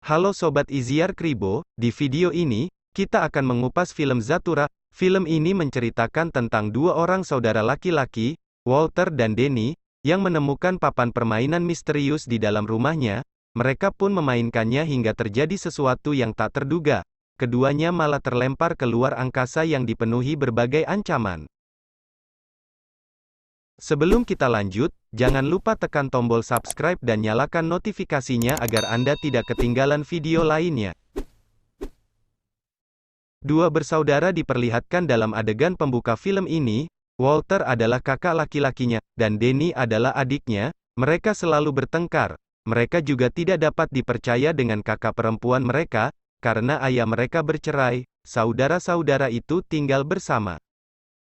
Halo Sobat Iziar Kribo, di video ini, kita akan mengupas film Zathura. Film ini menceritakan tentang dua orang saudara laki-laki, Walter dan Danny, yang menemukan papan permainan misterius di dalam rumahnya. Mereka pun memainkannya hingga terjadi sesuatu yang tak terduga. Keduanya malah terlempar ke luar angkasa yang dipenuhi berbagai ancaman. Sebelum kita lanjut, jangan lupa tekan tombol subscribe dan nyalakan notifikasinya agar Anda tidak ketinggalan video lainnya. Dua bersaudara diperlihatkan dalam adegan pembuka film ini. Walter adalah kakak laki-lakinya, dan Danny adalah adiknya. Mereka selalu bertengkar. Mereka juga tidak dapat dipercaya dengan kakak perempuan mereka, karena ayah mereka bercerai. Saudara-saudara itu tinggal bersama.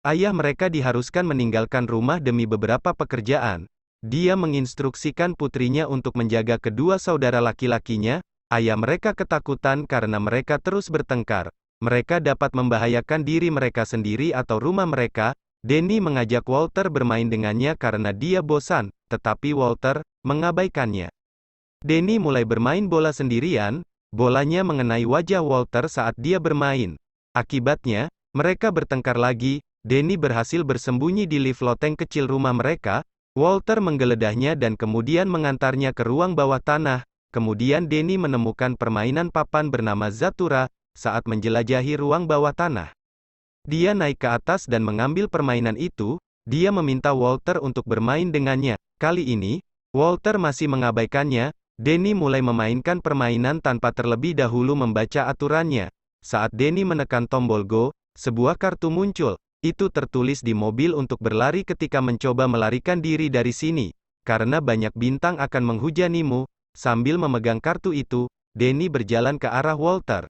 Ayah mereka diharuskan meninggalkan rumah demi beberapa pekerjaan. Dia menginstruksikan putrinya untuk menjaga kedua saudara laki-lakinya. Ayah mereka ketakutan karena mereka terus bertengkar. Mereka dapat membahayakan diri mereka sendiri atau rumah mereka. Danny mengajak Walter bermain dengannya karena dia bosan, tetapi Walter mengabaikannya. Danny mulai bermain bola sendirian. Bolanya mengenai wajah Walter saat dia bermain. Akibatnya, mereka bertengkar lagi. Danny berhasil bersembunyi di lift loteng kecil rumah mereka. Walter menggeledahnya dan kemudian mengantarnya ke ruang bawah tanah. Kemudian Danny menemukan permainan papan bernama Zathura. Saat menjelajahi ruang bawah tanah, dia naik ke atas dan mengambil permainan itu. Dia meminta Walter untuk bermain dengannya. Kali ini, Walter masih mengabaikannya. Danny mulai memainkan permainan tanpa terlebih dahulu membaca aturannya. Saat Danny menekan tombol Go, sebuah kartu muncul. Itu tertulis di mobil untuk berlari ketika mencoba melarikan diri dari sini. Karena banyak bintang akan menghujanimu. Sambil memegang kartu itu, Danny berjalan ke arah Walter.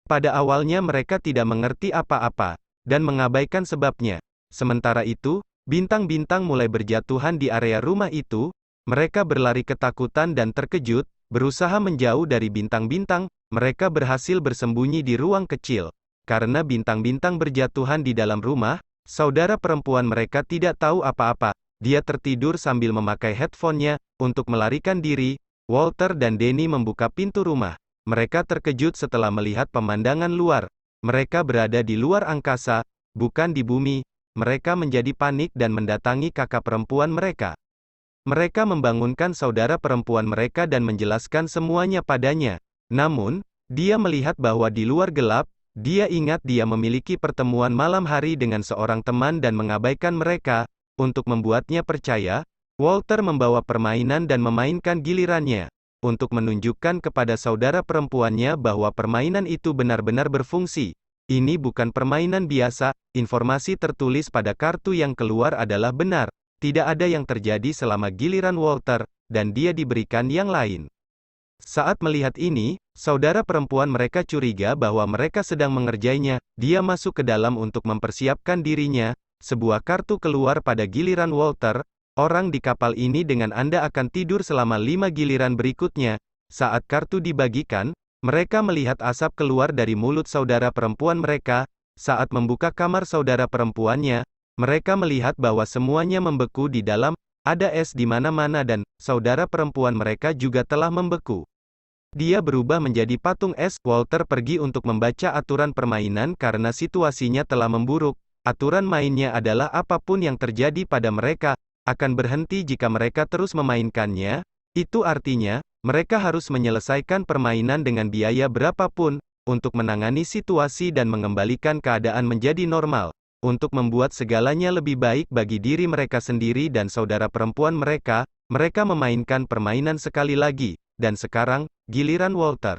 Pada awalnya mereka tidak mengerti apa-apa, dan mengabaikan sebabnya. Sementara itu, bintang-bintang mulai berjatuhan di area rumah itu. Mereka berlari ketakutan dan terkejut, berusaha menjauh dari bintang-bintang. Mereka berhasil bersembunyi di ruang kecil. Karena bintang-bintang berjatuhan di dalam rumah, saudara perempuan mereka tidak tahu apa-apa. Dia tertidur sambil memakai headphone-nya, untuk melarikan diri. Walter dan Danny membuka pintu rumah. Mereka terkejut setelah melihat pemandangan luar. Mereka berada di luar angkasa, bukan di bumi. Mereka menjadi panik dan mendatangi kakak perempuan mereka. Mereka membangunkan saudara perempuan mereka dan menjelaskan semuanya padanya. Namun, dia melihat bahwa di luar gelap. Dia ingat dia memiliki pertemuan malam hari dengan seorang teman dan mengabaikan mereka. Untuk membuatnya percaya, Walter membawa permainan dan memainkan gilirannya. Untuk menunjukkan kepada saudara perempuannya bahwa permainan itu benar-benar berfungsi. Ini bukan permainan biasa. Informasi tertulis pada kartu yang keluar adalah benar. Tidak ada yang terjadi selama giliran Walter, dan dia diberikan yang lain. Saat melihat ini, saudara perempuan mereka curiga bahwa mereka sedang mengerjainya. Dia masuk ke dalam untuk mempersiapkan dirinya. Sebuah kartu keluar pada giliran Walter. Orang di kapal ini dengan Anda akan tidur selama 5 giliran berikutnya. Saat kartu dibagikan, mereka melihat asap keluar dari mulut saudara perempuan mereka. Saat membuka kamar saudara perempuannya, mereka melihat bahwa semuanya membeku di dalam. Ada es di mana-mana dan saudara perempuan mereka juga telah membeku. Dia berubah menjadi patung es. Walter pergi untuk membaca aturan permainan karena situasinya telah memburuk. Aturan mainnya adalah apapun yang terjadi pada mereka akan berhenti jika mereka terus memainkannya. Itu artinya, mereka harus menyelesaikan permainan dengan biaya berapapun, untuk menangani situasi dan mengembalikan keadaan menjadi normal. Untuk membuat segalanya lebih baik bagi diri mereka sendiri dan saudara perempuan mereka, mereka memainkan permainan sekali lagi. Dan sekarang, giliran Walter.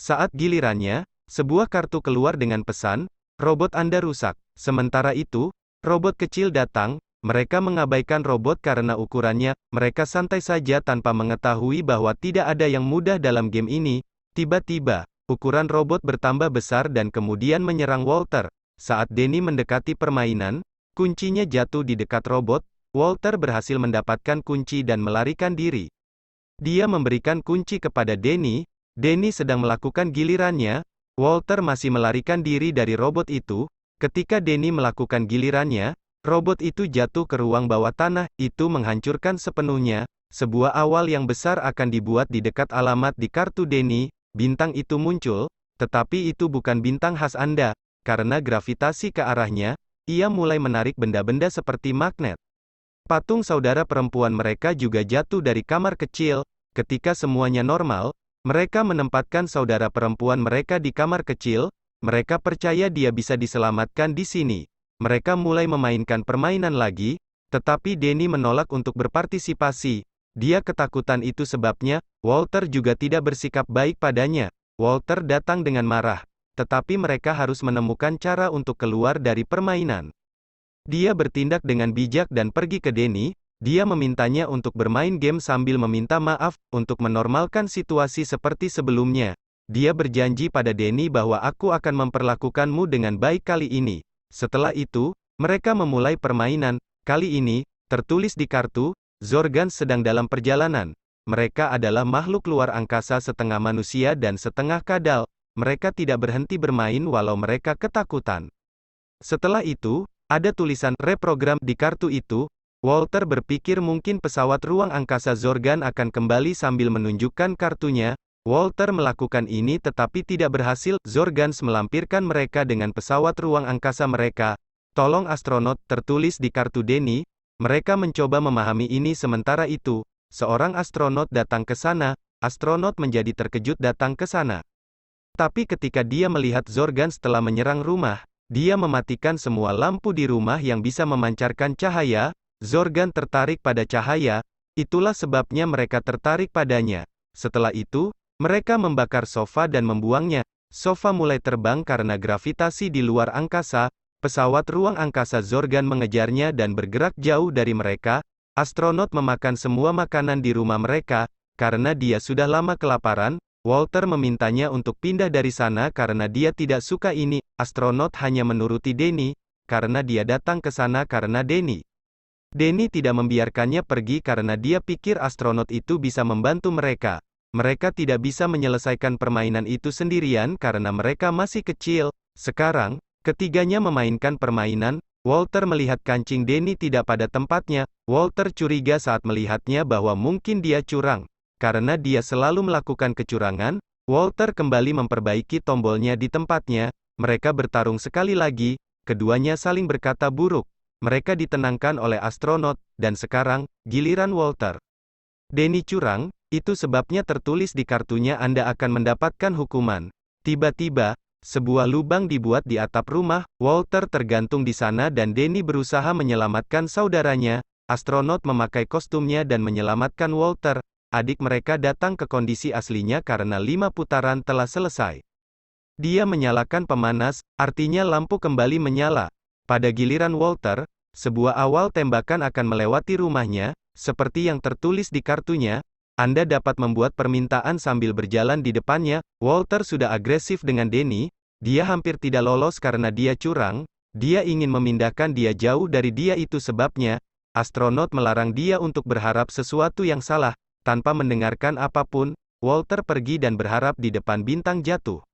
Saat gilirannya, sebuah kartu keluar dengan pesan, robot Anda rusak. Sementara itu, robot kecil datang. Mereka mengabaikan robot karena ukurannya. Mereka santai saja tanpa mengetahui bahwa tidak ada yang mudah dalam game ini. Tiba-tiba, ukuran robot bertambah besar dan kemudian menyerang Walter. Saat Danny mendekati permainan, kuncinya jatuh di dekat robot. Walter berhasil mendapatkan kunci dan melarikan diri. Dia memberikan kunci kepada Danny. Danny sedang melakukan gilirannya. Walter masih melarikan diri dari robot itu. Ketika Danny melakukan gilirannya, robot itu jatuh ke ruang bawah tanah. Itu menghancurkan sepenuhnya. Sebuah awal yang besar akan dibuat di dekat alamat di kartu Danny. bintang itu muncul, tetapi itu bukan bintang khas Anda. Karena gravitasi ke arahnya, ia mulai menarik benda-benda seperti magnet. Patung saudara perempuan mereka juga jatuh dari kamar kecil. Ketika semuanya normal, mereka menempatkan saudara perempuan mereka di kamar kecil. Mereka percaya dia bisa diselamatkan di sini. Mereka mulai memainkan permainan lagi, tetapi Danny menolak untuk berpartisipasi. Dia ketakutan, itu sebabnya Walter juga tidak bersikap baik padanya. Walter datang dengan marah, tetapi mereka harus menemukan cara untuk keluar dari permainan. Dia bertindak dengan bijak dan pergi ke Danny. Dia memintanya untuk bermain game sambil meminta maaf, untuk menormalkan situasi seperti sebelumnya. Dia berjanji pada Danny bahwa aku akan memperlakukanmu dengan baik kali ini. Setelah itu, mereka memulai permainan. Kali ini, tertulis di kartu, Zorgans sedang dalam perjalanan. Mereka adalah makhluk luar angkasa setengah manusia dan setengah kadal. Mereka tidak berhenti bermain walau mereka ketakutan. Setelah itu, ada tulisan reprogram di kartu itu. Walter berpikir mungkin pesawat ruang angkasa Zorgan akan kembali sambil menunjukkan kartunya. Walter melakukan ini tetapi tidak berhasil. Zorgans melampirkan mereka dengan pesawat ruang angkasa mereka. Tolong astronot, tertulis di kartu Danny. Mereka mencoba memahami ini. Sementara itu, seorang astronot datang ke sana. Astronot menjadi terkejut datang ke sana. Tapi ketika dia melihat Zorgans telah menyerang rumah, dia mematikan semua lampu di rumah yang bisa memancarkan cahaya. Zorgan tertarik pada cahaya, itulah sebabnya mereka tertarik padanya. Setelah itu, mereka membakar sofa dan membuangnya. Sofa mulai terbang karena gravitasi di luar angkasa. Pesawat ruang angkasa Zorgan mengejarnya dan bergerak jauh dari mereka. Astronot memakan semua makanan di rumah mereka. Karena dia sudah lama kelaparan, Walter memintanya untuk pindah dari sana karena dia tidak suka ini. Astronot hanya menuruti Danny, karena dia datang ke sana karena Danny. Danny tidak membiarkannya pergi karena dia pikir astronot itu bisa membantu mereka. Mereka tidak bisa menyelesaikan permainan itu sendirian karena mereka masih kecil. Sekarang, ketiganya memainkan permainan. Walter melihat kancing Danny tidak pada tempatnya. Walter curiga saat melihatnya bahwa mungkin dia curang. Karena dia selalu melakukan kecurangan, Walter kembali memperbaiki tombolnya di tempatnya. Mereka bertarung sekali lagi. Keduanya saling berkata buruk. Mereka ditenangkan oleh astronot, dan sekarang, giliran Walter. Danny curang, itu sebabnya tertulis di kartunya Anda akan mendapatkan hukuman. Tiba-tiba, sebuah lubang dibuat di atap rumah. Walter tergantung di sana dan Danny berusaha menyelamatkan saudaranya. Astronot memakai kostumnya dan menyelamatkan Walter. Adik mereka datang ke kondisi aslinya karena 5 putaran telah selesai. Dia menyalakan pemanas, artinya lampu kembali menyala. Pada giliran Walter, sebuah awal tembakan akan melewati rumahnya, seperti yang tertulis di kartunya. Anda dapat membuat permintaan sambil berjalan di depannya. Walter sudah agresif dengan Danny. Dia hampir tidak lolos karena dia curang. Dia ingin memindahkan dia jauh dari dia, itu sebabnya astronot melarang dia untuk berharap sesuatu yang salah. Tanpa mendengarkan apapun, Walter pergi dan berharap di depan bintang jatuh.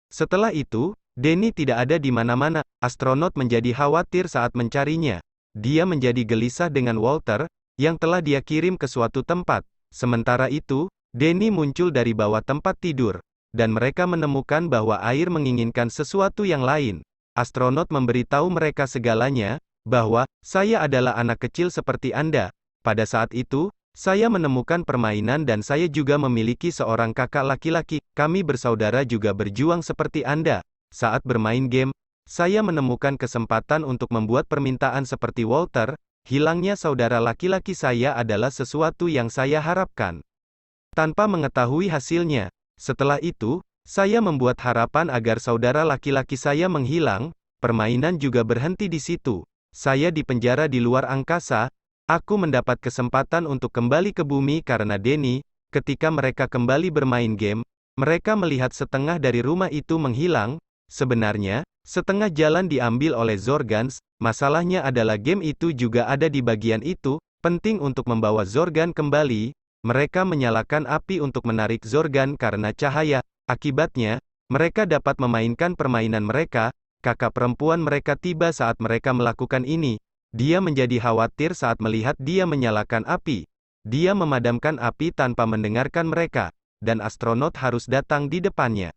Setelah itu, Danny tidak ada di mana-mana. Astronot menjadi khawatir saat mencarinya. Dia menjadi gelisah dengan Walter, yang telah dia kirim ke suatu tempat. Sementara itu, Danny muncul dari bawah tempat tidur, dan mereka menemukan bahwa air menginginkan sesuatu yang lain. Astronot memberitahu mereka segalanya, bahwa, saya adalah anak kecil seperti Anda. Pada saat itu, saya menemukan permainan dan saya juga memiliki seorang kakak laki-laki. Kami bersaudara juga berjuang seperti Anda. Saat bermain game, saya menemukan kesempatan untuk membuat permintaan seperti Walter. Hilangnya saudara laki-laki saya adalah sesuatu yang saya harapkan. Tanpa mengetahui hasilnya. Setelah itu, saya membuat harapan agar saudara laki-laki saya menghilang. Permainan juga berhenti di situ. Saya dipenjara di luar angkasa. Aku mendapat kesempatan untuk kembali ke bumi karena Danny. Ketika mereka kembali bermain game, mereka melihat setengah dari rumah itu menghilang. Sebenarnya, setengah jalan diambil oleh Zorgans. Masalahnya adalah game itu juga ada di bagian itu. Penting untuk membawa Zorgan kembali. Mereka menyalakan api untuk menarik Zorgan karena cahaya. Akibatnya, mereka dapat memainkan permainan mereka. Kakak perempuan mereka tiba saat mereka melakukan ini. Dia menjadi khawatir saat melihat dia menyalakan api. Dia memadamkan api tanpa mendengarkan mereka. dan astronot harus datang di depannya.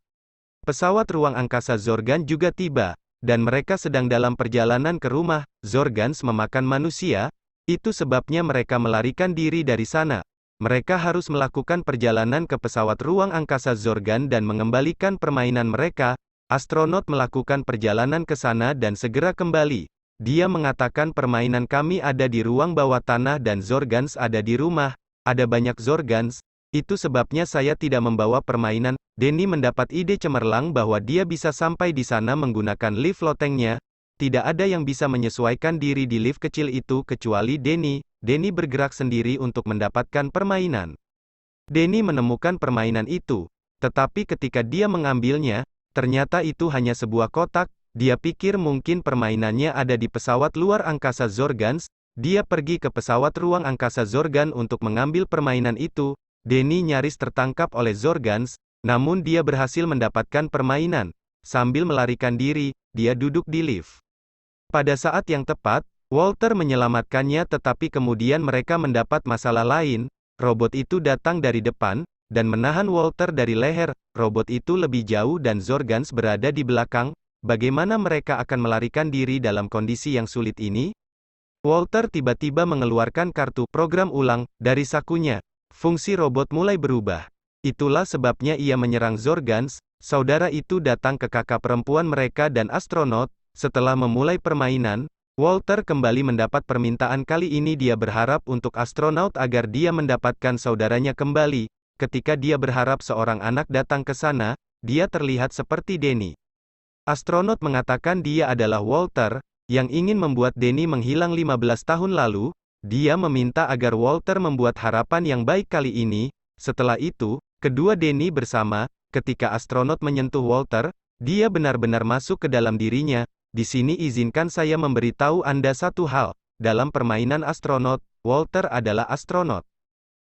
Pesawat ruang angkasa Zorgan juga tiba, dan mereka sedang dalam perjalanan ke rumah. Zorgans memakan manusia, itu sebabnya mereka melarikan diri dari sana. Mereka harus melakukan perjalanan ke pesawat ruang angkasa Zorgan dan mengembalikan permainan mereka. Astronot melakukan perjalanan ke sana dan segera kembali. Dia mengatakan permainan kami ada di ruang bawah tanah dan Zorgans ada di rumah. Ada banyak Zorgans. Itu sebabnya saya tidak membawa permainan. Denny mendapat ide cemerlang bahwa dia bisa sampai di sana menggunakan lift lotengnya. Tidak ada yang bisa menyesuaikan diri di lift kecil itu kecuali Denny. Denny bergerak sendiri untuk mendapatkan permainan. Denny menemukan permainan itu. Tetapi ketika dia mengambilnya, ternyata itu hanya sebuah kotak. Dia pikir mungkin permainannya ada di pesawat luar angkasa Zorgans. Dia pergi ke pesawat ruang angkasa Zorgan untuk mengambil permainan itu. Denny nyaris tertangkap oleh Zorgans, namun dia berhasil mendapatkan permainan. Sambil melarikan diri, dia duduk di lift. Pada saat yang tepat, Walter menyelamatkannya tetapi kemudian mereka mendapat masalah lain. Robot itu datang dari depan, dan menahan Walter dari leher. Robot itu lebih jauh dan Zorgans berada di belakang. Bagaimana mereka akan melarikan diri dalam kondisi yang sulit ini? Walter tiba-tiba mengeluarkan kartu program ulang dari sakunya. Fungsi robot mulai berubah. Itulah sebabnya ia menyerang Zorgans. Saudara itu datang ke kakak perempuan mereka dan astronot. Setelah memulai permainan, Walter kembali mendapat permintaan. Kali ini dia berharap untuk astronot agar dia mendapatkan saudaranya kembali. Ketika dia berharap seorang anak datang ke sana, dia terlihat seperti Denny. Astronot mengatakan dia adalah Walter, yang ingin membuat Denny menghilang 15 tahun lalu. Dia meminta agar Walter membuat harapan yang baik kali ini. Setelah itu, kedua Denny bersama. Ketika astronot menyentuh Walter, dia benar-benar masuk ke dalam dirinya. Di sini izinkan saya memberitahu Anda satu hal. Dalam permainan astronot, Walter adalah astronot.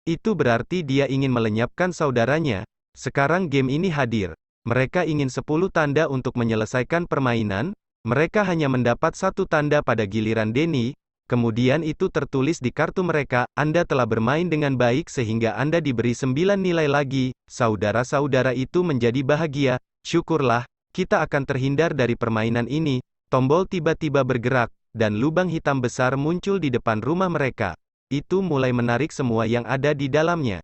Itu berarti dia ingin melenyapkan saudaranya. Sekarang game ini hadir. Mereka ingin 10 tanda untuk menyelesaikan permainan. Mereka hanya mendapat 1 tanda pada giliran Denny. Kemudian itu tertulis di kartu mereka, Anda telah bermain dengan baik sehingga Anda diberi 9 nilai lagi. Saudara-saudara itu menjadi bahagia. Syukurlah, kita akan terhindar dari permainan ini. Tombol tiba-tiba bergerak, dan lubang hitam besar muncul di depan rumah mereka. Itu mulai menarik semua yang ada di dalamnya.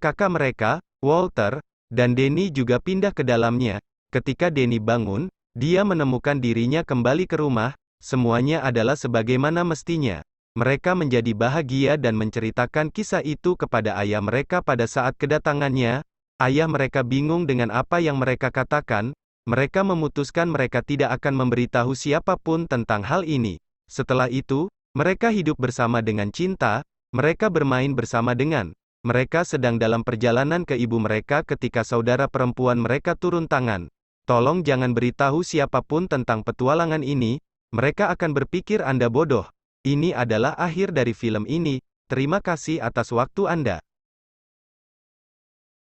Kakak mereka, Walter, dan Denny juga pindah ke dalamnya. Ketika Denny bangun, dia menemukan dirinya kembali ke rumah. Semuanya adalah sebagaimana mestinya. Mereka menjadi bahagia dan menceritakan kisah itu kepada ayah mereka pada saat kedatangannya. Ayah mereka bingung dengan apa yang mereka katakan. Mereka memutuskan mereka tidak akan memberitahu siapapun tentang hal ini. Setelah itu, mereka hidup bersama dengan cinta. Mereka bermain bersama dengan. Mereka sedang dalam perjalanan ke ibu mereka ketika saudara perempuan mereka turun tangan. Tolong jangan beritahu siapapun tentang petualangan ini. Mereka akan berpikir Anda bodoh. Ini adalah akhir dari film ini. Terima kasih atas waktu Anda.